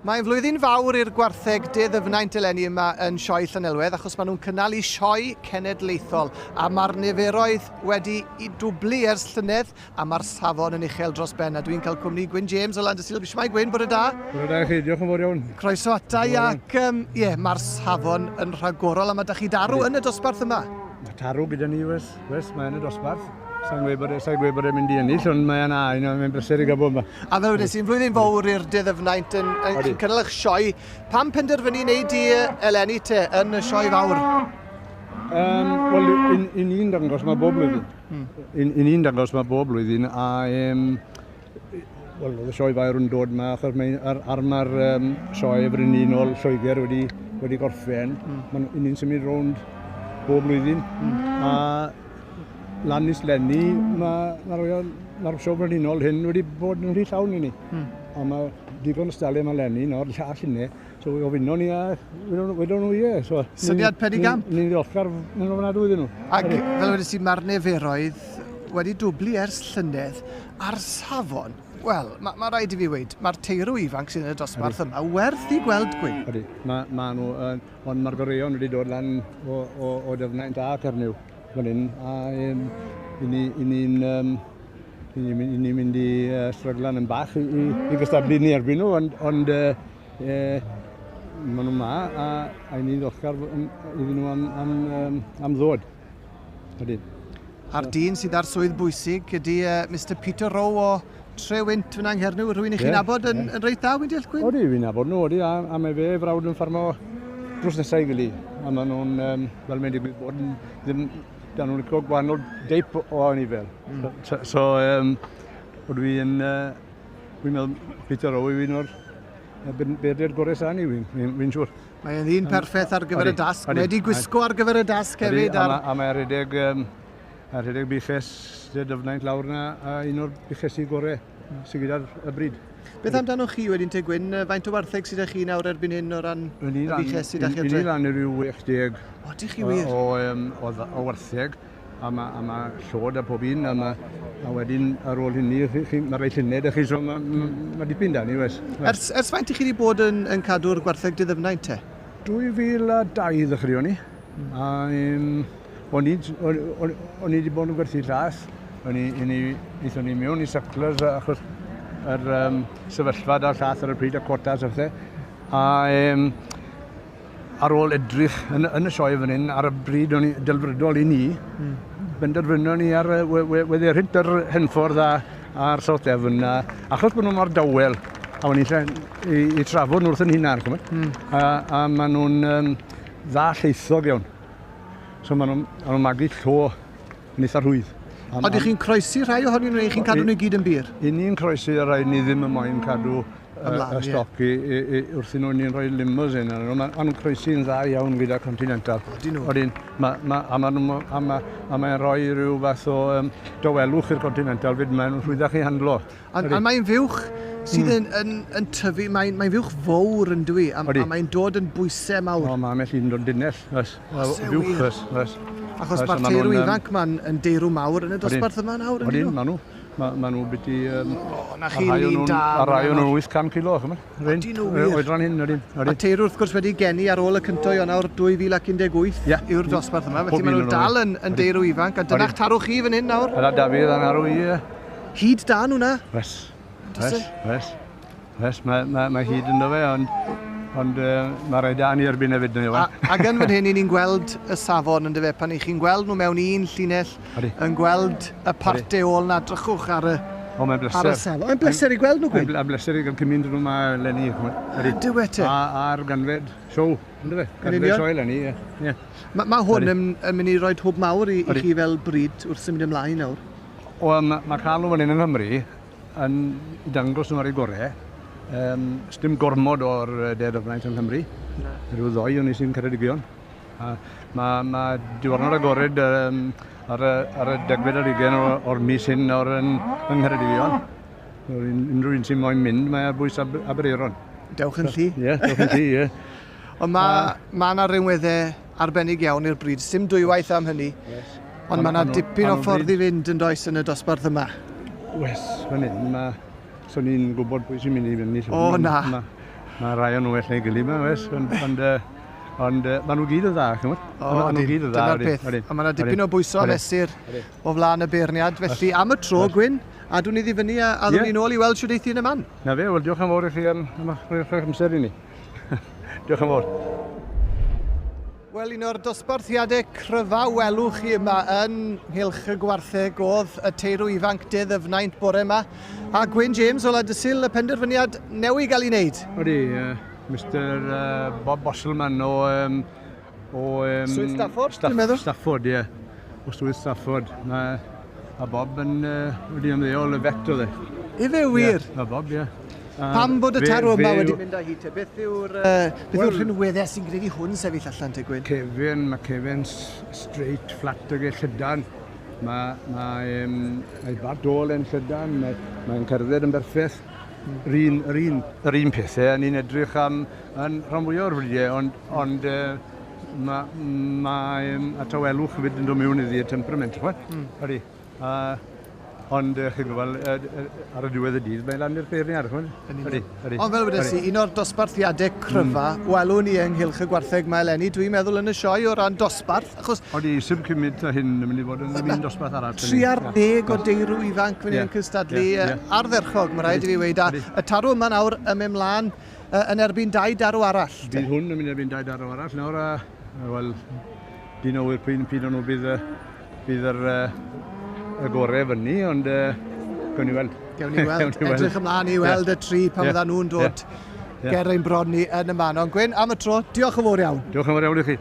Mae'n flwyddyn fawr i'r Gwartheg De Ddyfnaint eleni yma yn sioe Llanelwedd achos maen nhw'n cynnal sioe cenedlaethol a mae'r niferoedd wedi I dwblu ers llynedd a mae'r safon yn uchel dros ben a dwi'n cael cwmni Gwyn James o Landysil. Bishmai Gwyn, bore da? Bore da chi, diolch yn fawr iawn. Croeso atai ac mae'r safon yn rhagorol a mae da chi darw yn y dosbarth yma? Mae tarw gyda ni wes, mae yn y dosbarth. Sa'n gweud bod e'n mynd I ennill, ond mae yna, mae'n bleser I gael yma. A fel wedi sy'n flwyddyn fawr i'r De Ddyfnaint yn cynnal eich sioe. Pam penderfynu wneud I eleni te yn y sioe fawr? Wel, I ni'n dangos mae bob blwyddyn. I ni'n dangos mae bob blwyddyn a wel, oedd y sioe fawr yn dod yma achos ar mae'r sioe frenhinol Lloegr wedi gorffen. I ni'n symud rownd bob blwyddyn a lan Nis Lenni, mae'r sioe frenhinol hyn wedi bod yn rhy llawn I ni. A mae digon ystaliau mae Lenni nawr llall hynny. So o fyno ni a wedon nhw ie. Syniad pedigamp? Ni'n ddiolchgar yn ofnadwy iddyn nhw. Ac fel wedi sy'n mae'r niferoedd wedi dwblu ers llynedd ar safon. Wel, mae rhaid I fi weid, mae'r teirw ifanc sy'n y dosbarth yma werth I gweld Gwyn. Ydy, mae nhw, ond mae'r goreon wedi dod lan o Ddyfnaint a Cernyw fan hyn, a ni'n mynd I stryglan yn bach I gystadlu ni erbyn nhw, ond maen nhw yma a ni'n ddiolchgar iddyn nhw am ddod. Ydy. A'r dyn sydd ar swydd bwysig ydy Mr Peter Rowe o Trewynt fyna yng Nghernyw, rhywun I chi'n nabod yn reit dda, Wyn Diolch Gwyn? Odi, fi'n nabod nhw, odi, a mae fe frawd yn ffarmo drws nesau I gili. A maen nhw'n, fel mae'n digwydd bod yn ddim, dan nhw'n licio gwahanol deip o anifel. So, dwi'n meddwl Peter Rowe fi'n o'r beirniad gorau sa'n I fi'n siŵr. Mae'n ddyn perffaith ar gyfer y dasg, mae wedi gwisgo ar gyfer y dasg hefyd. A mae'n rhedeg biches De Ddyfnaint lawr yna a un o'r bichesu gorau sydd gyda'r bryd. Beth amdano chi wedyn te Gwyn? Faint o wartheg sydd â chi nawr erbyn hyn o ran y biches sydd â chi adre? Ni lan I ryw 60 O, di chi wir? O wartheg a mae llod a pob un a wedyn ar ôl hynny mae rhai lluned a chi so mae dipyn da ni wes. Ers faint I chi wedi bod yn cadw'r Gwartheg De Ddyfnaint te? 2002 ddechreuon ni. O'n i wedi bod yn gwerthu llas. Eithon ni mewn I settlers achos yr sefyllfa da'r llath ar y pryd a cotas a pethau. A ar ôl edrych yn y sioe fan hyn, ar y bryd o'n I delfrydol I ni, benderfynon ni ar wedderhynt yr Henffordd a'r South Devon. Achos bod nhw mor dawel, a o'n I trafod nhw wrth yn hynna'n cymryd. A maen nhw'n dda lleithog iawn. So maen nhw'n magu llo yn eitha rhwydd. Oeddech chi'n croesi rhai ohonyn nhw neu chi'n cadw nhw I gyd yn byr? I ni'n croesi a rai ni ddim yn moyn cadw y stoc wrth I ni'n rhoi limousine. A nhw'n croesi'n dda iawn gyda Continental. Oedden, a mae'n rhoi rhyw fath o dywelwch i'r Continental fyd mae'n rhwyddach I handlo. A mae'n fiwch sydd yn tyfu, mae'n fiwch fawr yn dwi, a mae'n dod yn bwysau mawr. O, mae'n melli'n dod dinell, fiwch, Achos mae'r teirw ifanc ma'n deirw mawr yn y dosbarth yma nawr yn nhw? Odyn, maen nhw byti... Na chi lun da. A rai o'n 800 kilo, chyma. Odyn nhw wir. Oedran hyn, odyn. A teirw wrth gwrs wedi geni ar ôl y cyntoi o'n awr 2018 yw'r dosbarth yma. Felly maen nhw dal yn deirw ifanc. A dyna'ch tarw chi fan hyn nawr? Yna Dafydd yn arw I. Hyd da nhw'na? Wes. Mae hyd yn fe, ond mae rai da ni erbyn hefyd yn yw. Ac yn fan hyn, ni'n gweld y safon yn dyfe, pan I chi'n gweld nhw mewn un llinell, yn gweld y parte ôl na drychwch ar y safon. Mae'n bleser I gweld nhw, Gwyn? Mae'n bleser I gael cymryd nhw mae Lenni. Dyw e te? A'r ganfed siow, yn dyfe? Ganfed sioe Lenni, ie. Mae hwn yn mynd I roi hwb mawr I chi fel bryd wrth symud ymlaen nawr? Mae cael nhw fan hyn yng Nghymru yn dangos nhw ar ei gorau. Sdim gormod o'r De Ddyfnaint yn Nghymru. Rhyw ddoi o'n I sy'n Ceredigion. Mae diwrnod agored ar y 10 o'r mis hyn nawr yn Ceredigion. Unrhyw un sy'n moyn mynd, mae ar bwys Abereiron. Dewch yn lli? Ie, dewch yn lli, ie. Ond mae yna rhywweddau arbennig iawn i'r bryd. Sim dwywaith am hynny. Ond mae yna dipyn o ffordd I fynd yn does yn y dosbarth yma. Wes, fan hyn, so ni'n gwybod pwy sy'n mynd I fyny. O na. Mae rai o'n nhw well neu gilydd yma, wes. Ond maen nhw gyd yn dda, chymod? O, dyna'r peth. A mae yna dipyn o bwyso a mesur o flaen y beirniad. Felly, am y tro, Gwyn, a dwi'n i ddifynnu a ddwn ni nôl i weld siwr eithi yn y man. Na fe, wel, diolch am fawr i chi am eich amser i ni. Diolch am fawr. Wel, un o'r dosbarthiadau cryfa welwch chi yma yn nghylch y Gwartheg oedd y teirw ifanc De Ddyfnaint bore yma. A Gwyn James o Ladysil, y penderfyniad newydd gael ei wneud. Odi, Mr Bob Bosselman o... Swydd Stafford, dwi'n meddwl? Stafford, ie. O Swydd Stafford. A Bob yn wedi ymddeol y vet o dde. Ife wir? A Bob, ie. Pam bod y teirw yma wedi mynd â hi te? Beth yw'r rhinweddau sy'n gwneud i hwn sefyll allan te, Gwyn? Mae Kevin straight flat ag e llydan. Mae badol yn llydan, mae'n cerdded yn berffaith. Yr un pethau, ni'n edrych am rhan fwy o'r fwydiau, ond mae tawelwch fyd yn dod mewn iddi y temperament, ydy. Ond chi'n gwybod, ar y diwedd y dydd, mae'n lan i'r beirniad, ydy. Ond fel wedes i, un o'r dosbarthiadau cryfa, welwn ni ynghylch y Gwartheg mae eleni, dwi'n meddwl yn y sioe o ran dosbarth, achos... Oeddi, sy'n cymryd hyn yn mynd i fod yn un dosbarth arall. 30 o deirw ifanc fyny yn cystadlu ardderchog, mae rhaid i fi weid, a y tarw yma nawr yn mynd mlaen yn erbyn 2 darw arall. Bydd hwn yn mynd erbyn 2 darw arall, nawr wel, dyn nhw'r pryd o'n nhw bydd y gorau fyny, ond gawn ni weld. Gawn ni weld. Edrych ymlaen i weld y tri pan fydda nhw'n dod ger ein bron ni yn y man. Ond Gwyn, am y tro, diolch yn fawr iawn. Diolch yn fawr iawn i chi.